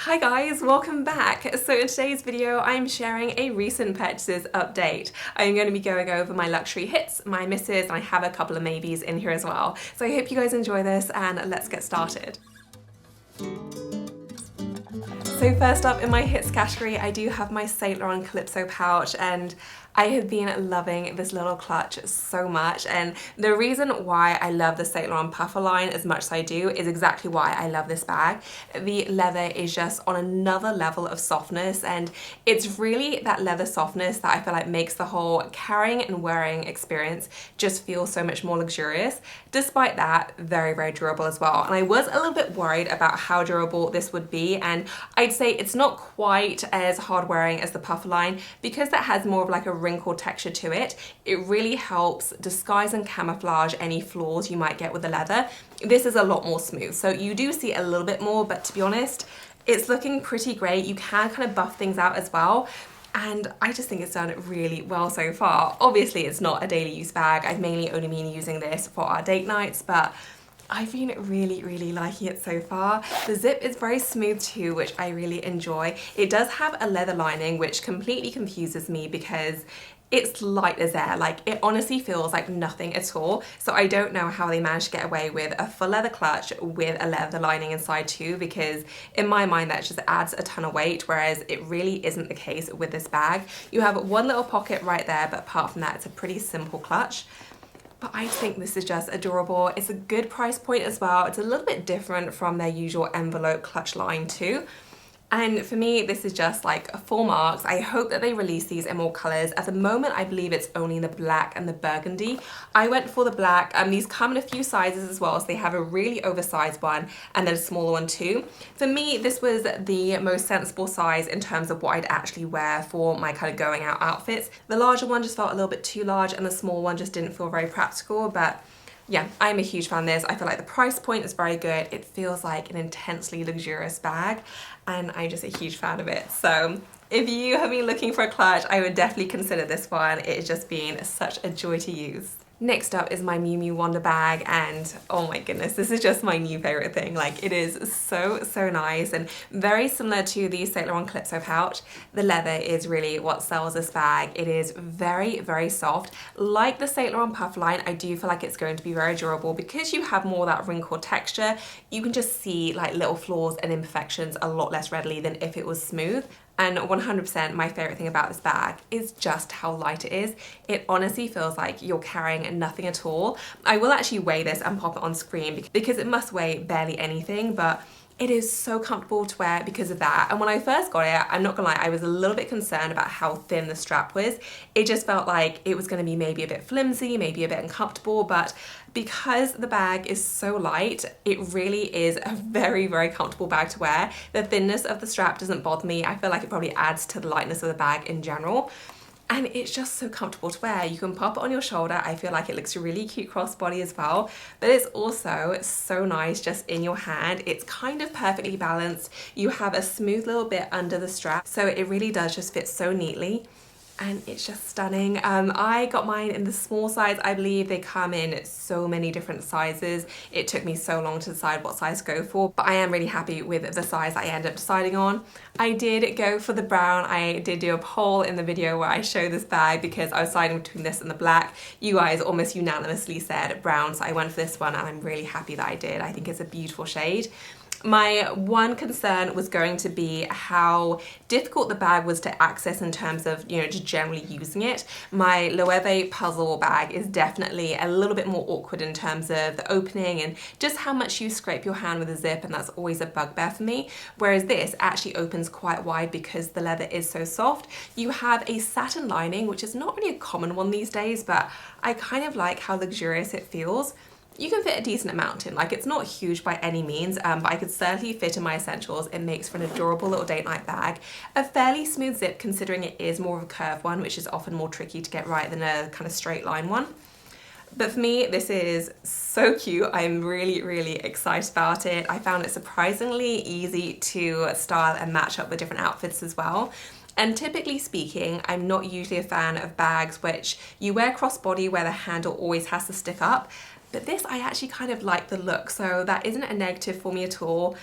Hi guys, welcome back. So in today's video, I'm sharing a recent purchases update. I'm going to be going over my luxury hits, my misses, and I have a couple of maybes in here as well. So I hope you guys enjoy this and let's get started. So first up in my hits category, I do have my Saint Laurent Calypso pouch, and I have been loving this little clutch so much, and the reason why I love the Saint Laurent puffer line as much as I do is exactly why I love this bag. The leather is just on another level of softness, and it's really that leather softness that I feel like makes the whole carrying and wearing experience just feel so much more luxurious. Despite that, very, very durable as well. And I was a little bit worried about how durable this would be, and I'd say it's not quite as hard wearing as the puffer line because that has more of like a wrinkle texture to it. It really helps disguise and camouflage any flaws you might get with the leather. This is a lot more smooth, so you do see a little bit more, but to be honest, it's looking pretty great. You can kind of buff things out as well, and I just think it's done really well so far. Obviously, it's not a daily use bag. I've mainly only been using this for our date nights, but I've been really liking it so far. The zip is very smooth too, which I really enjoy. It does have a leather lining, which completely confuses me because it's light as air. Like, it honestly feels like nothing at all. So I don't know how they managed to get away with a full leather clutch with a leather lining inside too, because in my mind that just adds a ton of weight, whereas it really isn't the case with this bag. You have one little pocket right there, but apart from that, it's a pretty simple clutch. But I think this is just adorable. It's a good price point as well. It's a little bit different from their usual envelope clutch line too. And for me, this is just like full marks. I hope that they release these in more colors. At the moment, I believe it's only in the black and the burgundy. I went for the black. These come in a few sizes as well, so they have a really oversized one and then a smaller one too. For me, this was the most sensible size in terms of what I'd actually wear for my kind of going out outfits. The larger one just felt a little bit too large, and the small one just didn't feel very practical, but yeah, I'm a huge fan of this. I feel like the price point is very good. It feels like an intensely luxurious bag, and I'm just a huge fan of it. So if you have been looking for a clutch, I would definitely consider this one. It's just been such a joy to use. Next up is my Miu Miu Wonder bag, and oh my goodness, this is just my new favorite thing. Like, it is so nice and very similar to the Saint Laurent Calypso pouch. The leather is really what sells this bag. It is very soft. Like the Saint Laurent puff line, I do feel like it's going to be very durable because you have more of that wrinkled texture. You can just see like little flaws and imperfections a lot less readily than if it was smooth. And 100% my favorite thing about this bag is just how light it is. It honestly feels like you're carrying nothing at all. I will actually weigh this and pop it on screen because it must weigh barely anything, but it is so comfortable to wear because of that. And when I first got it, I'm not gonna lie, I was a little bit concerned about how thin the strap was. It just felt like it was gonna be maybe a bit flimsy, maybe a bit uncomfortable, but because the bag is so light, it really is a very comfortable bag to wear. The thinness of the strap doesn't bother me. I feel like it probably adds to the lightness of the bag in general. And it's just so comfortable to wear. You can pop it on your shoulder. I feel like it looks really cute crossbody as well, but it's also so nice just in your hand. It's kind of perfectly balanced. You have a smooth little bit under the strap, so it really does just fit so neatly. And it's just stunning. I got mine in the small size. I believe they come in so many different sizes. It took me so long to decide what size to go for, but I am really happy with the size I ended up deciding on. I did go for the brown. I did do a poll in the video where I show this bag because I was deciding between this and the black. You guys almost unanimously said brown, so I went for this one, and I'm really happy that I did. I think it's a beautiful shade. My one concern was going to be how difficult the bag was to access in terms of, you know, just generally using it. My Loewe puzzle bag is definitely a little bit more awkward in terms of the opening and just how much you scrape your hand with a zip, and that's always a bugbear for me. Whereas this actually opens quite wide because the leather is so soft. You have a satin lining, which is not really a common one these days, but I kind of like how luxurious it feels. You can fit a decent amount in, like it's not huge by any means, but I could certainly fit in my essentials. It makes for an adorable little date night bag. A fairly smooth zip considering it is more of a curved one, which is often more tricky to get right than a kind of straight line one. But for me, this is so cute. I'm really excited about it. I found it surprisingly easy to style and match up with different outfits as well. And typically speaking, I'm not usually a fan of bags which you wear crossbody where the handle always has to stick up. But this, I actually kind of like the look, so that isn't a negative for me at all.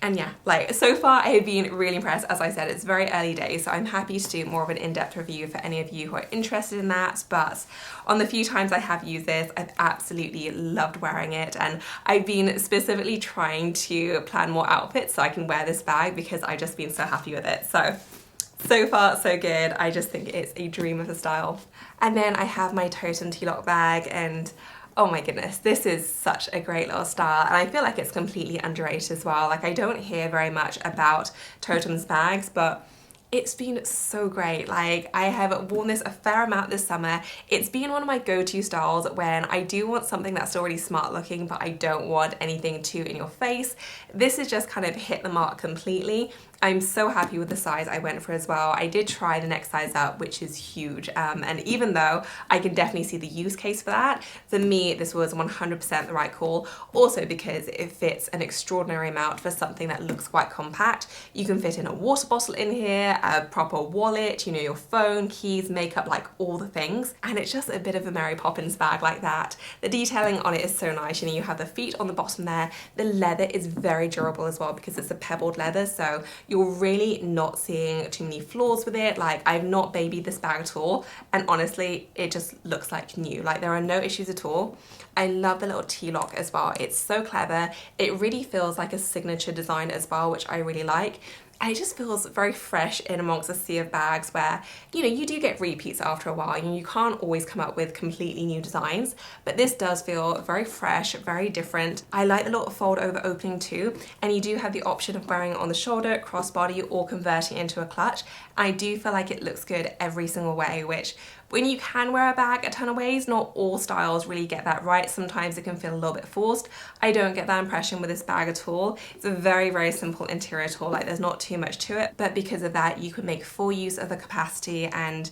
And yeah, like so far I have been really impressed. As I said, it's very early days, so I'm happy to do more of an in-depth review for any of you who are interested in that. But on the few times I have used this, I've absolutely loved wearing it. And I've been specifically trying to plan more outfits so I can wear this bag because I've just been so happy with it. So far, so good. I just think it's a dream of a style. And then I have my Totem T-Lock bag, and oh my goodness, this is such a great little style, and I feel like it's completely underrated as well. Like, I don't hear very much about Totem's bags, but it's been so great. Like, I have worn this a fair amount this summer. It's been one of my go-to styles when I do want something that's already smart looking, but I don't want anything too in your face. This has just kind of hit the mark completely. I'm so happy with the size I went for as well. I did try the next size up, which is huge. And even though I can definitely see the use case for that, for me, this was 100% the right call. Also because it fits an extraordinary amount for something that looks quite compact. You can fit in a water bottle in here, a proper wallet, you know, your phone, keys, makeup, like all the things. And it's just a bit of a Mary Poppins bag like that. The detailing on it is so nice. You know, you have the feet on the bottom there. The leather is very durable as well because it's a pebbled leather. So you're really not seeing too many flaws with it. Like, I've not babied this bag at all, and honestly it just looks like new. Like, there are no issues at all. I love the little T-lock as well. It's so clever. It really feels like a signature design as well, which I really like. And it just feels very fresh in amongst a sea of bags where, you know, you do get repeats after a while and you can't always come up with completely new designs, but this does feel very fresh, very different. I like the little fold over opening too, and you do have the option of wearing it on the shoulder, crossbody, or converting it into a clutch. I do feel like it looks good every single way, which when you can wear a bag a ton of ways, not all styles really get that right. Sometimes it can feel a little bit forced. I don't get that impression with this bag at all. It's a very, very simple interior tool. Like, there's not too much to it, but because of that, you can make full use of the capacity, and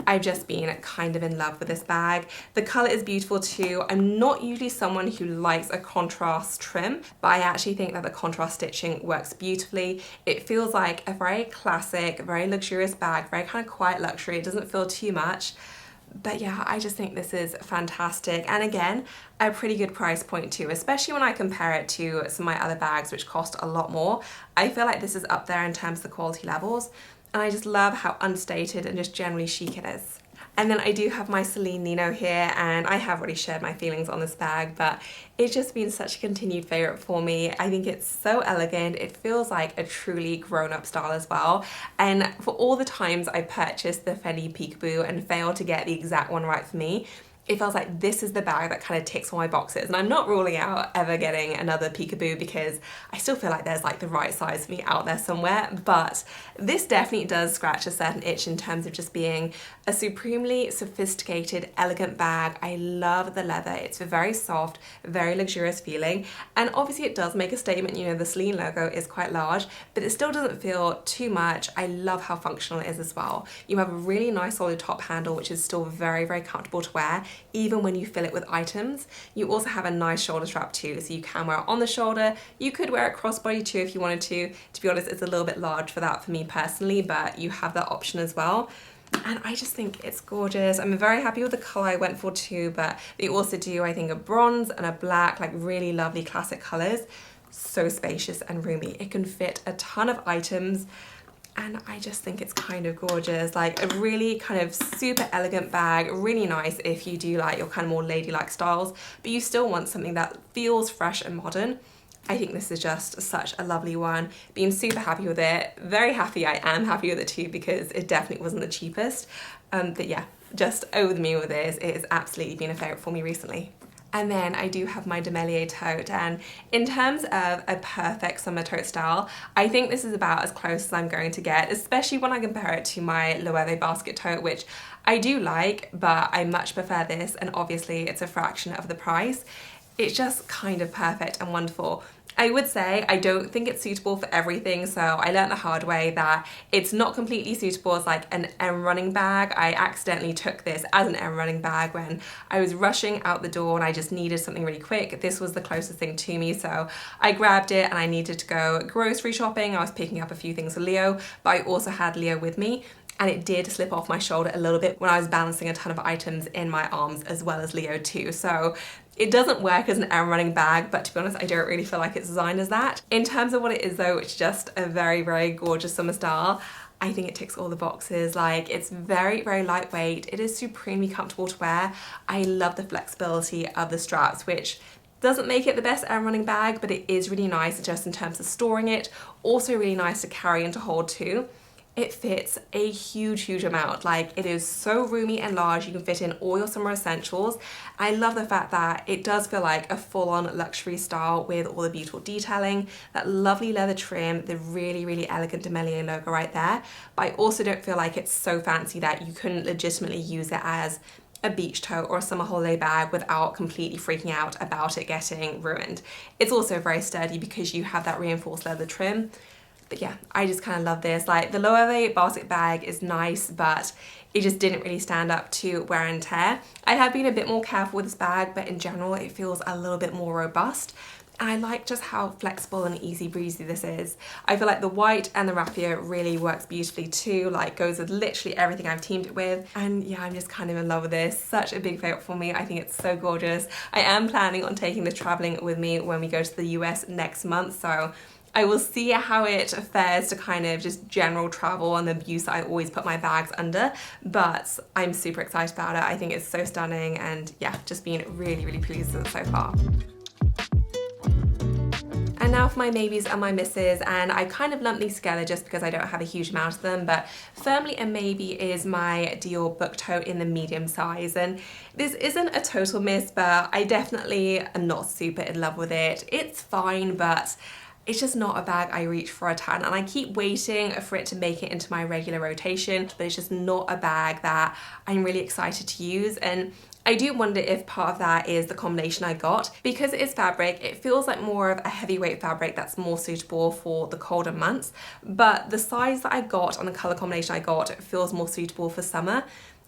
I've just been kind of in love with this bag. The color is beautiful too. I'm not usually someone who likes a contrast trim, but I actually think that the contrast stitching works beautifully. It feels like a very classic, very luxurious bag, very kind of quiet luxury. It doesn't feel too much. But yeah, I just think this is fantastic. And again, a pretty good price point too, especially when I compare it to some of my other bags, which cost a lot more. I feel like this is up there in terms of the quality levels. And I just love how unstated and just generally chic it is. And then I do have my Celine Nino here, and I have already shared my feelings on this bag, but it's just been such a continued favorite for me. I think it's so elegant. It feels like a truly grown-up style as well. And for all the times I purchased the Fendi Peekaboo and failed to get the exact one right for me, it feels like this is the bag that kind of ticks all my boxes. And I'm not ruling out ever getting another Peekaboo because I still feel like there's like the right size for me out there somewhere. But this definitely does scratch a certain itch in terms of just being a supremely sophisticated, elegant bag. I love the leather. It's a very soft, very luxurious feeling. And obviously it does make a statement. You know, the Celine logo is quite large, but it still doesn't feel too much. I love how functional it is as well. You have a really nice solid top handle, which is still very, very comfortable to wear, even when you fill it with items. You also have a nice shoulder strap too, so you can wear it on the shoulder. You could wear it crossbody too if you wanted to. To be honest, it's a little bit large for that for me personally, but you have that option as well. And I just think it's gorgeous. I'm very happy with the color I went for too, but they also do, I think, a bronze and a black, like really lovely classic colors. So spacious and roomy. It can fit a ton of items. And I just think it's kind of gorgeous, like a really kind of super elegant bag, really nice if you do like your kind of more ladylike styles, but you still want something that feels fresh and modern. I think this is just such a lovely one. Been super happy with it. Very happy I am happy with it too, because it definitely wasn't the cheapest. But yeah, just over the moon with this. It has absolutely been a favourite for me recently. And then I do have my Demelier tote, and in terms of a perfect summer tote style, I think this is about as close as I'm going to get, especially when I compare it to my Loewe basket tote, which I do like, but I much prefer this, and obviously it's a fraction of the price. It's just kind of perfect and wonderful. I would say I don't think it's suitable for everything, so I learned the hard way that it's not completely suitable as like an M running bag. I accidentally took this as an M running bag when I was rushing out the door and I just needed something really quick. This was the closest thing to me, so I grabbed it and I needed to go grocery shopping. I was picking up a few things for Leo, but I also had Leo with me. And it did slip off my shoulder a little bit when I was balancing a ton of items in my arms as well as Leo too. So It doesn't work as an errand running bag, but to be honest, I don't really feel like it's designed as that. In terms of what it is though, it's just a very, very gorgeous summer style. I think it ticks all the boxes. Like, it's very, very lightweight. It is supremely comfortable to wear. I love the flexibility of the straps, which doesn't make it the best errand running bag, but it is really nice just in terms of storing it. Also really nice to carry and to hold too. It fits a huge, huge amount. Like, it is so roomy and large. You can fit in all your summer essentials. I love the fact that it does feel like a full-on luxury style with all the beautiful detailing, that lovely leather trim, the really, really elegant Demelier logo right there. But I also don't feel like it's so fancy that you couldn't legitimately use it as a beach tote or a summer holiday bag without completely freaking out about it getting ruined. It's also very sturdy because you have that reinforced leather trim. But yeah, I just kind of love this. Like, the Loewe basket bag is nice, but it just didn't really stand up to wear and tear. I have been a bit more careful with this bag, but in general, it feels a little bit more robust. And I like just how flexible and easy breezy this is. I feel like the white and the raffia really works beautifully too, like goes with literally everything I've teamed it with. And yeah, I'm just kind of in love with this. Such a big favourite for me. I think it's so gorgeous. I am planning on taking this travelling with me when we go to the US next month, so I will see how it fares to kind of just general travel and the abuse that I always put my bags under, but I'm super excited about it. I think it's so stunning, and yeah, just been really, really pleased with it so far. And now for my maybes and my misses, and I kind of lumped these together just because I don't have a huge amount of them, but firmly a maybe is my Dior book tote in the medium size. And this isn't a total miss, but I definitely am not super in love with it. It's fine, but it's just not a bag I reach for a ton, and I keep waiting for it to make it into my regular rotation, but it's just not a bag that I'm really excited to use. And I do wonder if part of that is the combination I got. Because it is fabric, it feels like more of a heavyweight fabric that's more suitable for the colder months, but the size that I got and the colour combination I got feels more suitable for summer.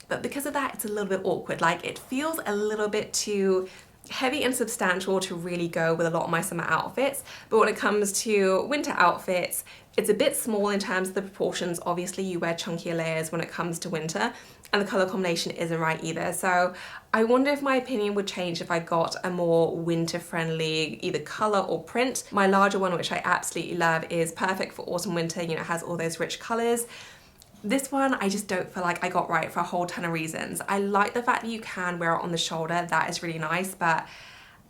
But because of that, it's a little bit awkward. Like, it feels a little bit too heavy and substantial to really go with a lot of my summer outfits, but when it comes to winter outfits, it's a bit small in terms of the proportions. Obviously, you wear chunkier layers when it comes to winter, and the colour combination isn't right either. So I wonder if my opinion would change if I got a more winter-friendly either colour or print. My larger one, which I absolutely love, is perfect for autumn winter. You know, it has all those rich colours. This one, I just don't feel like I got right for a whole ton of reasons. I like the fact that you can wear it on the shoulder. That is really nice, but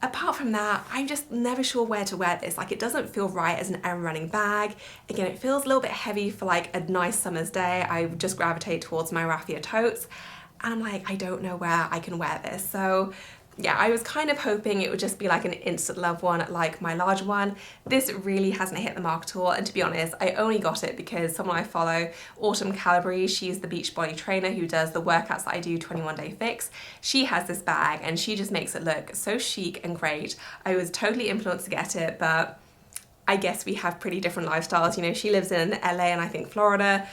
apart from that, I'm just never sure where to wear this. Like, it doesn't feel right as an errand running bag. Again, it feels a little bit heavy for like a nice summer's day. I just gravitate towards my raffia totes, and I'm like, I don't know where I can wear this. So yeah, I was kind of hoping it would just be like an instant love one like my larger one. This really hasn't hit the mark at all, and to be honest, I only got it because someone I follow, Autumn Calabrese, she's the Beachbody trainer who does the workouts that I do, 21 Day Fix. She has this bag and she just makes it look so chic and great. I was totally influenced to get it, but I guess we have pretty different lifestyles. You know, she lives in LA and I think Florida,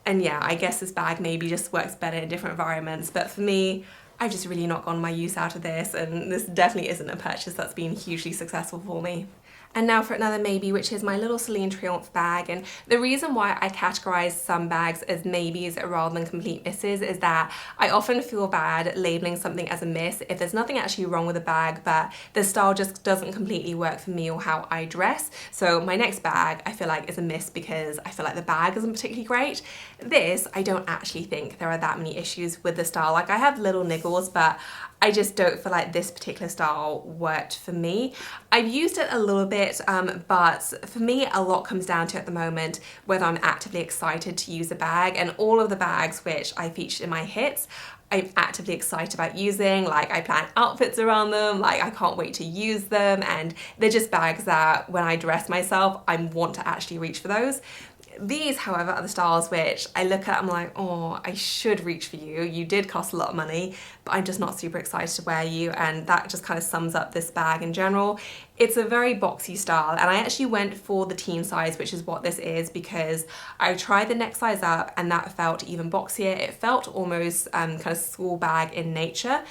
and yeah, I guess this bag maybe just works better in different environments, but for me, I've just really not gotten my use out of this, and this definitely isn't a purchase that's been hugely successful for me. And now for another maybe, which is my little Celine Triomphe bag. And the reason why I categorize some bags as maybes rather than complete misses is that I often feel bad labeling something as a miss if there's nothing actually wrong with the bag, but the style just doesn't completely work for me or how I dress. So my next bag I feel like is a miss because I feel like the bag isn't particularly great. This, I don't actually think there are that many issues with the style. Like, I have little niggles, but I just don't feel like this particular style worked for me. I've used it a little bit, but for me, a lot comes down to at the moment whether I'm actively excited to use a bag, and all of the bags which I featured in my hits, I'm actively excited about using. Like, I plan outfits around them, like I can't wait to use them, and they're just bags that when I dress myself, I want to actually reach for those. These, however, are the styles which I look at, I'm like, oh, I should reach for you. You did cost a lot of money, but I'm just not super excited to wear you, and that just kind of sums up this bag in general. It's a very boxy style, and I actually went for the teen size, which is what this is, because I tried the next size up and that felt even boxier. It felt almost kind of school bag in nature,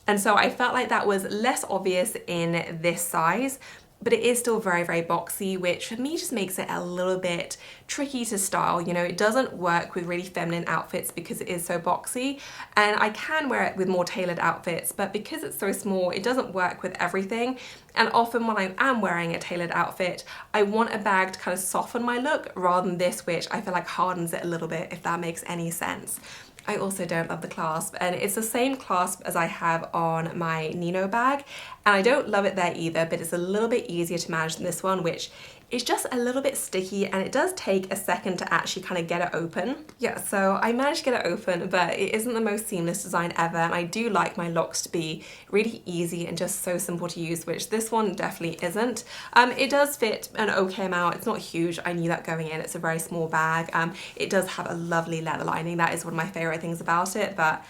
and so I felt like that was less obvious in this size. but it is still very, very boxy, which for me just makes it a little bit tricky to style. You know, it doesn't work with really feminine outfits because it is so boxy, and I can wear it with more tailored outfits, but because it's so small, it doesn't work with everything. And often when I am wearing a tailored outfit, I want a bag to kind of soften my look rather than this, which I feel like hardens it a little bit, if that makes any sense. I also don't love the clasp, and it's the same clasp as I have on my Nino bag, and I don't love it there either, but it's a little bit easier to manage than this one, which is just a little bit sticky, and it does take a second to actually kind of get it open. Yeah, so I managed to get it open, but it isn't the most seamless design ever, and I do like my locks to be really easy and just so simple to use, which this one definitely isn't. It does fit an okay amount. It's not huge. I knew that going in. It's a very small bag. It does have a lovely leather lining. That is one of my favorite things about it, but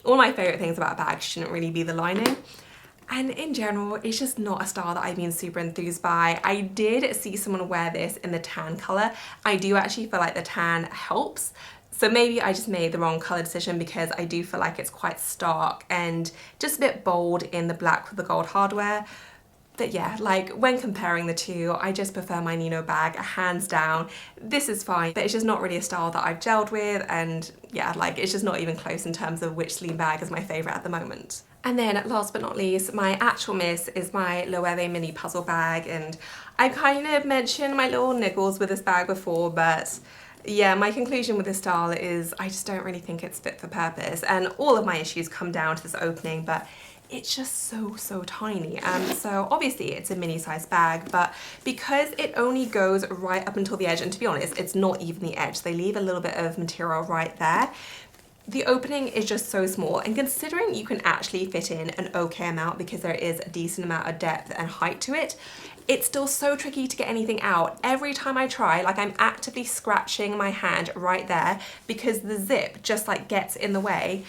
all my favorite things about a bag shouldn't really be the lining. And in general, it's just not a style that I've been super enthused by. I did see someone wear this in the tan color. I do actually feel like the tan helps. So maybe I just made the wrong color decision, because I do feel like it's quite stark and just a bit bold in the black with the gold hardware. But yeah, like when comparing the two, I just prefer my Nino bag, hands down. This is fine, but it's just not really a style that I've gelled with, and yeah, like it's just not even close in terms of which sleeve bag is my favorite at the moment. And then last but not least, my actual miss is my Loewe mini puzzle bag, and I kind of mentioned my little niggles with this bag before, but yeah, my conclusion with this style is I just don't really think it's fit for purpose, and all of my issues come down to this opening, but it's just so tiny. So obviously it's a mini size bag, but because it only goes right up until the edge, and to be honest, it's not even the edge, they leave a little bit of material right there, the opening is just so small, and considering you can actually fit in an okay amount because there is a decent amount of depth and height to it, it's still so tricky to get anything out. Every time I try, like I'm actively scratching my hand right there because the zip just like gets in the way.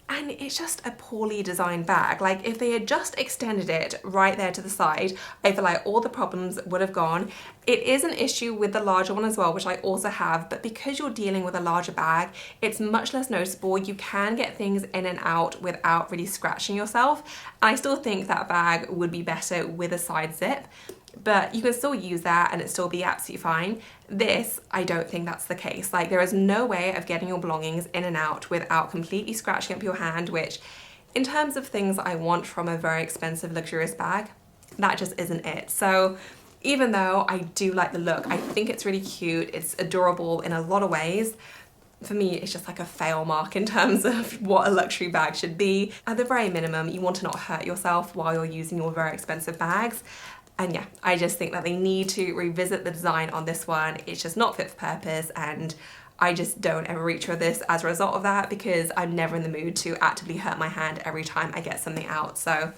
And it's just a poorly designed bag. Like if they had just extended it right there to the side, I feel like all the problems would have gone. It is an issue with the larger one as well, which I also have, but because you're dealing with a larger bag, it's much less noticeable. You can get things in and out without really scratching yourself. And I still think that bag would be better with a side zip, but you can still use that and it still be absolutely fine. This, I don't think that's the case. Like there is no way of getting your belongings in and out without completely scratching up your hand, which in terms of things I want from a very expensive luxurious bag, that just isn't it. So even though I do like the look, I think it's really cute, it's adorable in a lot of ways, for me it's just like a fail mark in terms of what a luxury bag should be. At the very minimum, you want to not hurt yourself while you're using your very expensive bags. And yeah, I just think that they need to revisit the design on this one. It's just not fit for purpose, and I just don't ever reach for this as a result of that, because I'm never in the mood to actively hurt my hand every time I get something out. So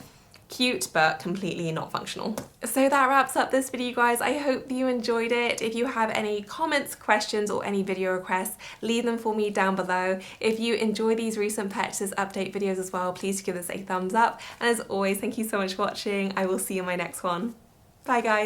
cute, but completely not functional. So that wraps up this video, guys. I hope you enjoyed it. If you have any comments, questions, or any video requests, leave them for me down below. If you enjoy these recent purchases update videos as well, please give this a thumbs up. And as always, thank you so much for watching. I will see you in my next one. Bye guys.